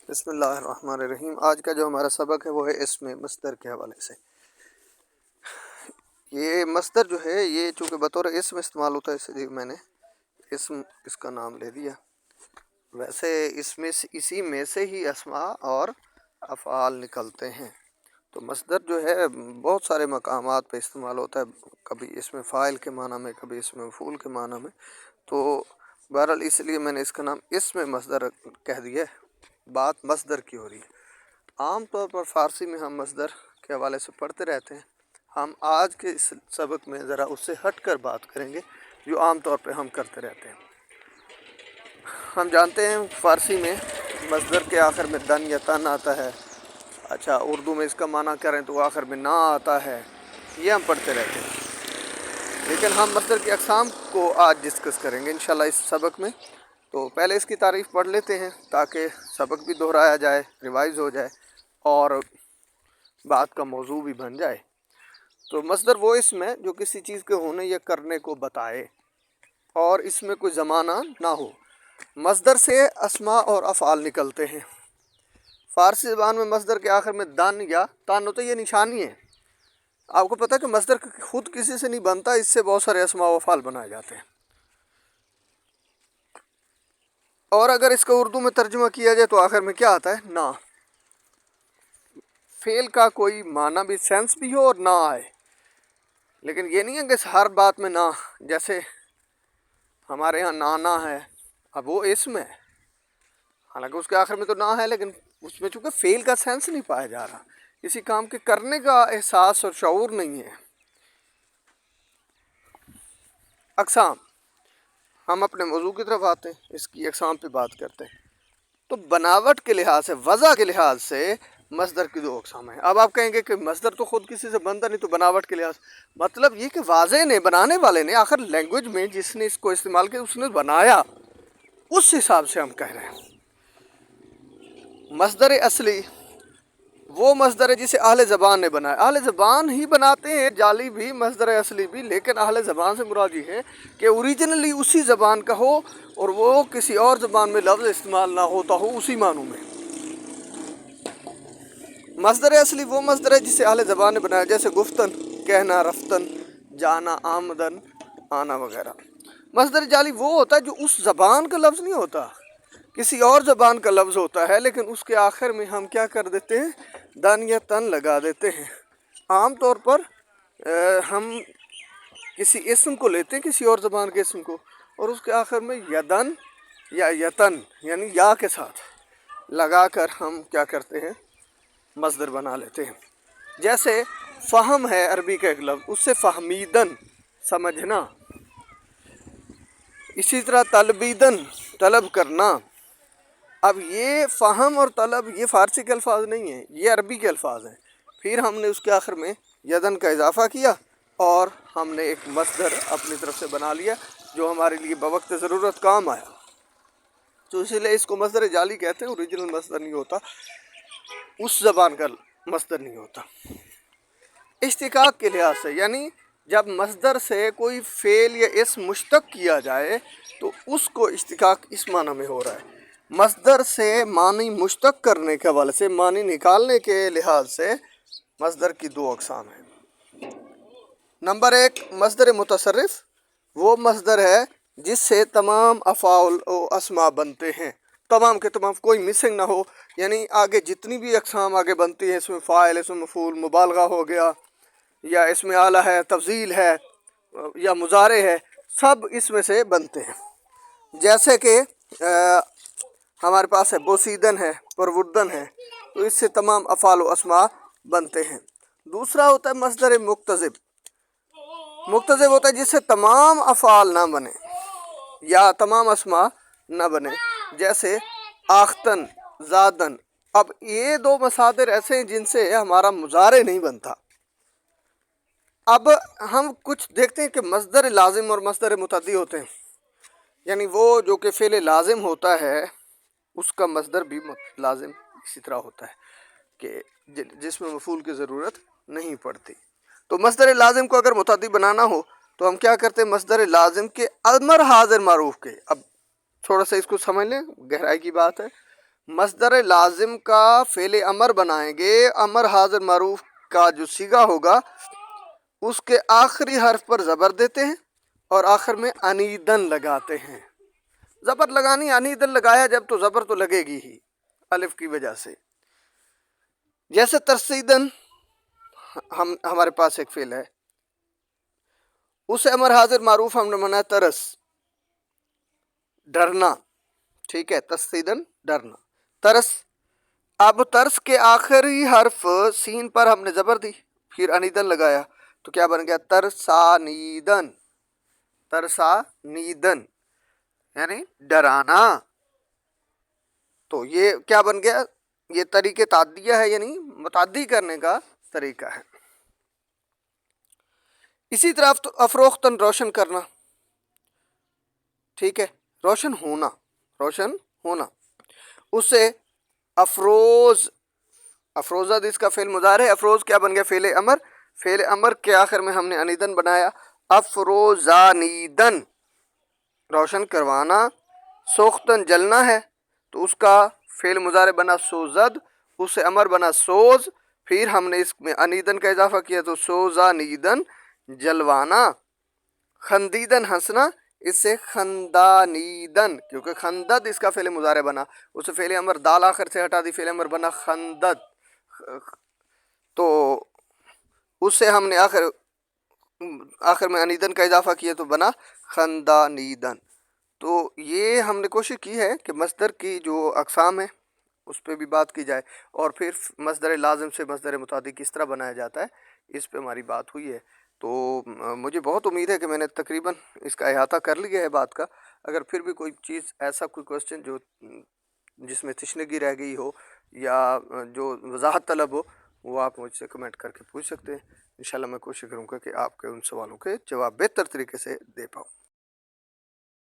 بسم اللہ الرحمن الرحیم۔ آج کا جو ہمارا سبق ہے وہ ہے اسم مصدر کے حوالے سے۔ یہ مصدر جو ہے یہ چونکہ بطور اسم استعمال ہوتا ہے اس لیے میں نے اسم اس کا نام لے دیا۔ ویسے اسی میں سے ہی اسماء اور افعال نکلتے ہیں۔ تو مصدر جو ہے بہت سارے مقامات پہ استعمال ہوتا ہے، کبھی اسم فاعل کے معنی میں، کبھی اسم مفعول کے معنی میں۔ تو بہرحال اس لیے میں نے اس کا نام اسم مصدر کہہ دیا ہے۔ بات مصدر کی ہو رہی ہے۔ عام طور پر فارسی میں ہم مصدر کے حوالے سے پڑھتے رہتے ہیں۔ ہم آج کے اس سبق میں ذرا اس سے ہٹ کر بات کریں گے جو عام طور پہ ہم کرتے رہتے ہیں۔ ہم جانتے ہیں فارسی میں مصدر کے آخر میں دن یا تن آتا ہے۔ اچھا، اردو میں اس کا معنی کریں تو آخر میں نا آتا ہے۔ یہ ہم پڑھتے رہتے ہیں، لیکن ہم مصدر کی اقسام کو آج ڈسکس کریں گے انشاءاللہ اس سبق میں۔ تو پہلے اس کی تعریف پڑھ لیتے ہیں تاکہ سبق بھی دہرایا جائے، ریوائز ہو جائے اور بات کا موضوع بھی بن جائے۔ تو مصدر وہ اسم ہے جو کسی چیز کے ہونے یا کرنے کو بتائے اور اس میں کوئی زمانہ نہ ہو۔ مصدر سے اسماء اور افعال نکلتے ہیں۔ فارسی زبان میں مصدر کے آخر میں دن یا تن ہوتا ہے، یہ نشانی ہے۔ آپ کو پتہ ہے کہ مصدر خود کسی سے نہیں بنتا، اس سے بہت سارے اسماء و افعال بنائے جاتے ہیں۔ اور اگر اس کا اردو میں ترجمہ کیا جائے تو آخر میں کیا آتا ہے؟ نا۔ فعل کا کوئی معنی بھی، سینس بھی ہو اور نہ آئے، لیکن یہ نہیں ہے کہ ہر بات میں نہ، جیسے ہمارے ہاں نانا ہے، اب وہ اسم ہے، حالانکہ اس کے آخر میں تو نہ ہے، لیکن اس میں چونکہ فعل کا سینس نہیں پایا جا رہا، کسی کام کے کرنے کا احساس اور شعور نہیں ہے۔ اقسام، ہم اپنے موضوع کی طرف آتے ہیں، اس کی اقسام پہ بات کرتے ہیں۔ تو بناوٹ کے لحاظ سے، وضع کے لحاظ سے مصدر کی دو اقسام ہیں۔ اب آپ کہیں گے کہ مصدر تو خود کسی سے بنتا نہیں، تو بناوٹ کے لحاظ مطلب یہ کہ واضح نے، بنانے والے نے، آخر لینگویج میں جس نے اس کو استعمال کیا اس نے بنایا، اس حساب سے ہم کہہ رہے ہیں۔ مصدر اصلی وہ مصدر ہے جسے اہل زبان نے بنایا۔ اہل زبان ہی بناتے ہیں، جعلی بھی مصدر اصلی بھی، لیکن اہل زبان سے مراد یہ ہے کہ اوریجنلی اسی زبان کا ہو اور وہ کسی اور زبان میں لفظ استعمال نہ ہوتا ہو اسی معنوں میں۔ مصدر اصلی وہ مصدر ہے جسے اہل زبان نے بنایا، جیسے گفتن، کہنا، رفتن، جانا، آمدن، آنا وغیرہ۔ مصدر جعلی وہ ہوتا ہے جو اس زبان کا لفظ نہیں ہوتا، کسی اور زبان کا لفظ ہوتا ہے، لیکن اس کے آخر میں ہم کیا کر دیتے ہیں؟ دن یا تن لگا دیتے ہیں۔ عام طور پر ہم کسی اسم کو لیتے ہیں، کسی اور زبان کے اسم کو، اور اس کے آخر میں یدن یا یتن یعنی یا کے ساتھ لگا کر ہم کیا کرتے ہیں؟ مصدر بنا لیتے ہیں۔ جیسے فہم ہے عربی کا ایک لفظ، اس سے فہمیدن سمجھنا، اسی طرح طلبیدن طلب کرنا۔ اب یہ فہم اور طلب یہ فارسی کے الفاظ نہیں ہیں، یہ عربی کے الفاظ ہیں۔ پھر ہم نے اس کے آخر میں یدن کا اضافہ کیا اور ہم نے ایک مصدر اپنی طرف سے بنا لیا جو ہمارے لیے بوقت ضرورت کام آیا۔ تو اسی لیے اس کو مصدر جعلی کہتے ہیں، اوریجنل مصدر نہیں ہوتا، اس زبان کا مصدر نہیں ہوتا۔ اشتقاق کے لحاظ سے، یعنی جب مصدر سے کوئی فعل یا اسم مشتق کیا جائے تو اس کو اشتقاق اس معنی میں ہو رہا ہے۔ مصدر سے معنی مشتق کرنے کے حوالے سے، معنی نکالنے کے لحاظ سے مصدر کی دو اقسام ہیں۔ نمبر ایک، مصدر متصرف وہ مصدر ہے جس سے تمام افعال و اسماء بنتے ہیں، تمام کے تمام، کوئی مسنگ نہ ہو، یعنی آگے جتنی بھی اقسام آگے بنتی ہیں، اس میں فاعل، اس میں مفعول، مبالغہ ہو گیا، یا اس میں اعلیٰ ہے، تفضیل ہے، یا مضارع ہے، سب اس میں سے بنتے ہیں۔ جیسے کہ ہمارے پاس ہے بوسیدن ہے، پروردن ہے، تو اس سے تمام افعال و اسماء بنتے ہیں۔ دوسرا ہوتا ہے مصدر مقتضب۔ مقتضب ہوتا ہے جس سے تمام افعال نہ بنے یا تمام اسماء نہ بنے، جیسے آختن، زادن۔ اب یہ دو مصادر ایسے ہیں جن سے ہمارا مضارع نہیں بنتا۔ اب ہم کچھ دیکھتے ہیں کہ مصدر لازم اور مصدر متعدی ہوتے ہیں، یعنی وہ جو کہ فعل لازم ہوتا ہے اس کا مصدر بھی لازم اسی طرح ہوتا ہے کہ جس میں مفعول کی ضرورت نہیں پڑتی۔ تو مصدر لازم کو اگر متعدی بنانا ہو تو ہم کیا کرتے ہیں؟ مصدر لازم کے امر حاضر معروف کے، اب تھوڑا سا اس کو سمجھ لیں، گہرائی کی بات ہے۔ مصدر لازم کا فعل امر بنائیں گے، امر حاضر معروف کا جو صیغہ ہوگا اس کے آخری حرف پر زبر دیتے ہیں اور آخر میں انیدن لگاتے ہیں۔ زبر لگانی، انیدن لگایا جب تو زبر تو لگے گی ہی الف کی وجہ سے۔ جیسے ترسیدن ہمارے پاس ایک فعل ہے، اسے امر حاضر معروف ہم نے بنایا ترس، ڈرنا، ٹھیک ہے، ترسیدن ڈرنا، ترس۔ اب ترس کے آخری حرف سین پر ہم نے زبر دی، پھر انیدن لگایا تو کیا بن گیا؟ ترسانیدن، ترسانیدن یعنی ڈرانا۔ تو یہ کیا بن گیا؟ یہ طریقے تعدیہ ہے، یعنی متعدی کرنے کا طریقہ ہے۔ اسی طرح افروختن روشن کرنا، ٹھیک ہے، روشن ہونا، روشن ہونا، اسے افروز، افروزہ اس کا فعل مضارع ہے، افروز کیا بن گیا؟ فعل امر، فعل امر کے آخر میں ہم نے انیدن بنایا، افروزانیدن روشن کروانا۔ سوختن جلنا ہے تو اس کا فعل مضارع بنا سوزد، اسے امر بنا سوز، پھر ہم نے اس میں انیدن کا اضافہ کیا تو سوزانیدن جلوانا۔ خندیدن ہنسنا، اس سے خندانیدن، کیونکہ خندد اس کا فعل مضارع بنا، اسے فعل امر دال آخر سے ہٹا دی، فعل امر بنا خندد، تو اس سے ہم نے آخر میں انیدن کا اضافہ کیا تو بنا خندانیدن۔ تو یہ ہم نے کوشش کی ہے کہ مصدر کی جو اقسام ہیں اس پہ بھی بات کی جائے، اور پھر مصدر لازم سے مصدر متعدی کس طرح بنایا جاتا ہے اس پہ ہماری بات ہوئی ہے۔ تو مجھے بہت امید ہے کہ میں نے تقریباً اس کا احاطہ کر لیا ہے بات کا۔ اگر پھر بھی کوئی چیز، ایسا کوئی کوسچن جو جس میں تشنگی رہ گئی ہو یا جو وضاحت طلب ہو، وہ آپ مجھ سے کمنٹ کر کے پوچھ سکتے ہیں۔ انشاءاللہ میں کوشش کروں گا کہ آپ کے ان سوالوں کے جواب بہتر طریقے سے دے پاؤں۔